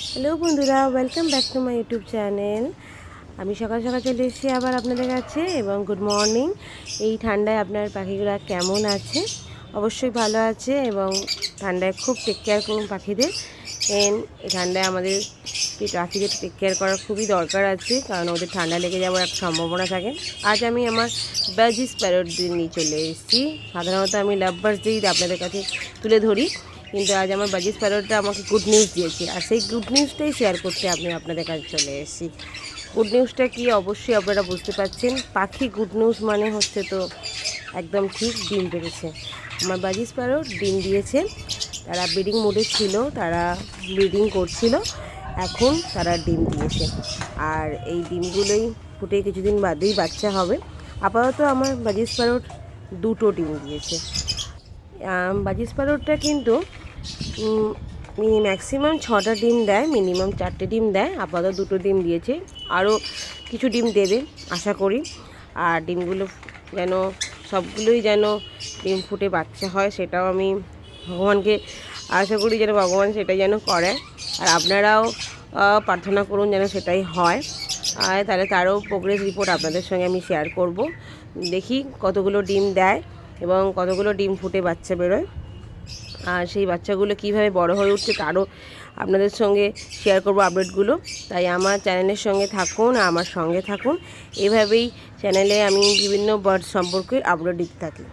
Hello বন্ধুরা, welcome back to my YouTube channel. আমি সকাল সকাল চলে এসেছি আবার আপনাদের কাছে। এবং গুড মর্নিং। এই ঠান্ডায় আপনার পাখিগুলো কেমন আছে? অবশ্যই ভালো আছে। এবং ঠান্ডায় খুব টেক কেয়ার করুন পাখিদের। এই ঠান্ডায় আমাদের পাখিদের টেক কেয়ার করার খুবই দরকার আছে, কারণ ওদের ঠান্ডা লেগে যাওয়ার একটা সম্ভাবনা থাকে। আজ আমি আমার বাজিস প্যারটদের নিয়ে চলে এসেছি। সাধারণত আমি লাভ বার্ডসই আপনাদের কাছে তুলে ধরি, কিন্তু আজ আমার বাজিস প্যারটটা আমাকে গুড নিউজ দিয়েছে, আর সেই গুড নিউজটাই শেয়ার করতে আমি আপনাদের কাছে চলে এসেছি। গুড নিউজটা কি অবশ্যই আপনারা বুঝতে পারছেন। পাখি গুড নিউজ মানে হচ্ছে তো একদম ঠিক, ডিম পেড়েছে। আমার বাজিস প্যারট ডিম দিয়েছে। তারা ব্রিডিং মোডে ছিল, তারা ব্রিডিং করছিল, এখন তারা ডিম দিয়েছে। আর এই ডিমগুলোই ফুটে কিছুদিন বাদেই বাচ্চা হবে। আপাতত আমার বাজিস প্যারট দুটো ডিম দিয়েছে। বাজিস প্যারটটা কিন্তু ম্যাক্সিমাম 6টা ডিম দেয়, মিনিমাম 4টে ডিম দেয়। আপাতত দুটো ডিম দিয়েছে, আরও কিছু ডিম দেবে আশা করি। আর ডিমগুলো যেন সবগুলোই যেন ডিম ফুটে বাচ্চা হয়, সেটাও আমি ভগবানকে আশা করি যেন ভগবান সেটাই যেন করে। আর আপনারাও প্রার্থনা করুন যেন সেটাই হয়। আর তাহলে তারও প্রোগ্রেস রিপোর্ট আপনাদের সঙ্গে আমি শেয়ার করব। দেখি কতগুলো ডিম দেয় এবং কতগুলো ডিম ফুটে বাচ্চা বেরোয়, আর সেই বাচ্চাগুলো কীভাবে বড় হয়ে উঠছে তারও আপনাদের সঙ্গে শেয়ার করব আপডেটগুলো। তাই আমার চ্যানেলের সঙ্গে থাকুন, আমার সঙ্গে থাকুন। এভাবেই চ্যানেলে আমি বিভিন্ন বার্ড সম্পর্কে আপডেট দিতে থাকি।